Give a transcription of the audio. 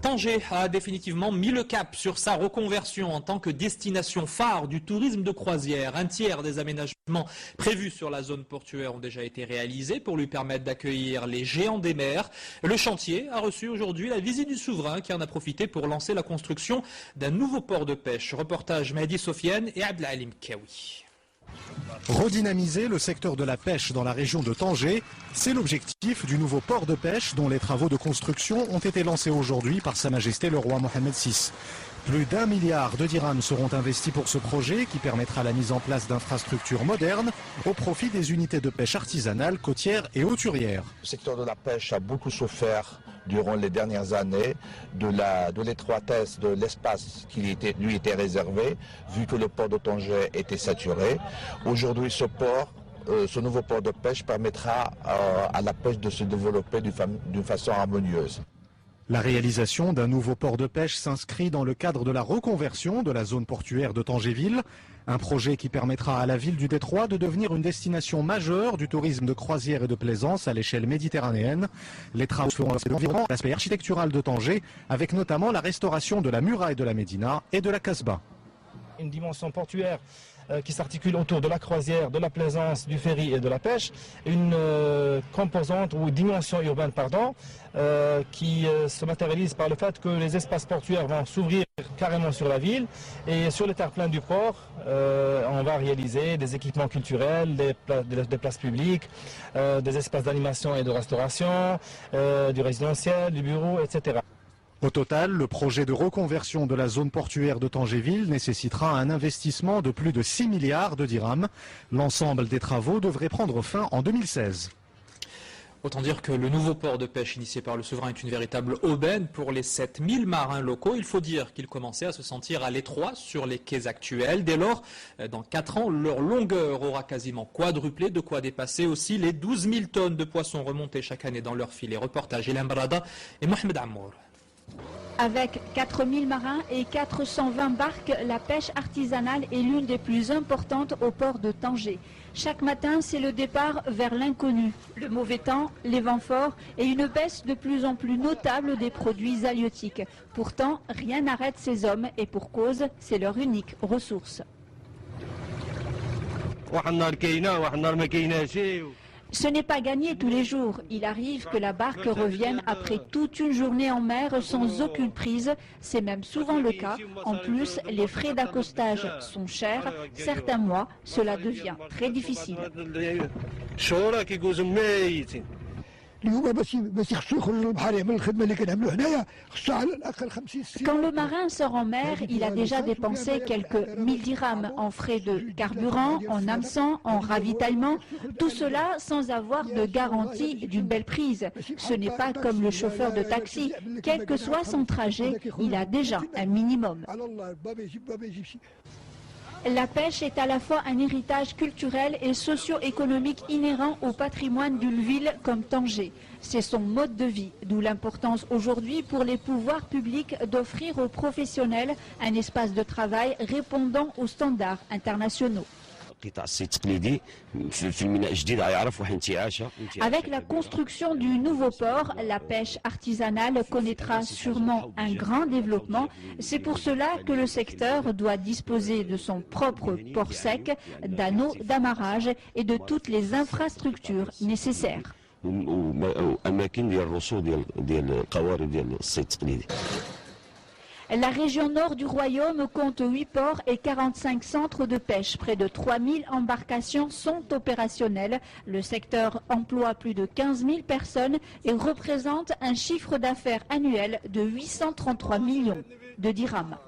Tanger a définitivement mis le cap sur sa reconversion en tant que destination phare du tourisme de croisière. Un tiers des aménagements prévus sur la zone portuaire ont déjà été réalisés pour lui permettre d'accueillir les géants des mers. Le chantier a reçu aujourd'hui la visite du souverain qui en a profité pour lancer la construction d'un nouveau port de pêche. Reportage Mehdi Sofiane et Abdelalim Kawi. Redynamiser le secteur de la pêche dans la région de Tanger, c'est l'objectif du nouveau port de pêche dont les travaux de construction ont été lancés aujourd'hui par Sa Majesté le roi Mohamed VI. Plus d'1 milliard de dirhams seront investis pour ce projet qui permettra la mise en place d'infrastructures modernes au profit des unités de pêche artisanales, côtières et hauturières. Le secteur de la pêche a beaucoup souffert durant les dernières années de l'étroitesse de l'espace qui lui était réservé, vu que le port de Tanger était saturé. Aujourd'hui, ce nouveau port de pêche permettra à la pêche de se développer d'une façon harmonieuse. La réalisation d'un nouveau port de pêche s'inscrit dans le cadre de la reconversion de la zone portuaire de Tangéville, un projet qui permettra à la ville du Détroit de devenir une destination majeure du tourisme de croisière et de plaisance à l'échelle méditerranéenne. Les travaux feront environ l'aspect architectural de Tanger, avec notamment la restauration de la muraille de la Médina et de la Casbah. Une dimension portuaire qui s'articule autour de la croisière, de la plaisance, du ferry et de la pêche, une composante ou dimension urbaine qui se matérialise par le fait que les espaces portuaires vont s'ouvrir carrément sur la ville et sur les terre-pleins du port, on va réaliser des équipements culturels, des places publiques, des espaces d'animation et de restauration, du résidentiel, du bureau, etc. Au total, le projet de reconversion de la zone portuaire de Tangéville nécessitera un investissement de plus de 6 milliards de dirhams. L'ensemble des travaux devrait prendre fin en 2016. Autant dire que le nouveau port de pêche initié par le souverain est une véritable aubaine pour les 7000 marins locaux. Il faut dire qu'ils commençaient à se sentir à l'étroit sur les quais actuels. Dès lors, dans 4 ans, leur longueur aura quasiment quadruplé, de quoi dépasser aussi les 12 000 tonnes de poissons remontés chaque année dans leur filet. Reportage Ilan Barada et Mohamed Ammour. Avec 4000 marins et 420 barques, la pêche artisanale est l'une des plus importantes au port de Tanger. Chaque matin, c'est le départ vers l'inconnu. Le mauvais temps, les vents forts et une baisse de plus en plus notable des produits halieutiques. Pourtant, rien n'arrête ces hommes et pour cause, c'est leur unique ressource. Ce n'est pas gagné tous les jours. Il arrive que la barque revienne après toute une journée en mer sans aucune prise. C'est même souvent le cas. En plus, les frais d'accostage sont chers. Certains mois, cela devient très difficile. Quand le marin sort en mer, il a déjà dépensé quelques 1000 dirhams en frais de carburant, en hameçon, en ravitaillement. Tout cela sans avoir de garantie d'une belle prise. Ce n'est pas comme le chauffeur de taxi. Quel que soit son trajet, il a déjà un minimum. La pêche est à la fois un héritage culturel et socio-économique inhérent au patrimoine d'une ville comme Tanger. C'est son mode de vie, d'où l'importance aujourd'hui pour les pouvoirs publics d'offrir aux professionnels un espace de travail répondant aux standards internationaux. Avec la construction du nouveau port, la pêche artisanale connaîtra sûrement un grand développement. C'est pour cela que le secteur doit disposer de son propre port sec, d'anneaux d'amarrage et de toutes les infrastructures nécessaires. La région nord du royaume compte 8 ports et 45 centres de pêche. Près de 3000 embarcations sont opérationnelles. Le secteur emploie plus de 15 000 personnes et représente un chiffre d'affaires annuel de 833 millions de dirhams.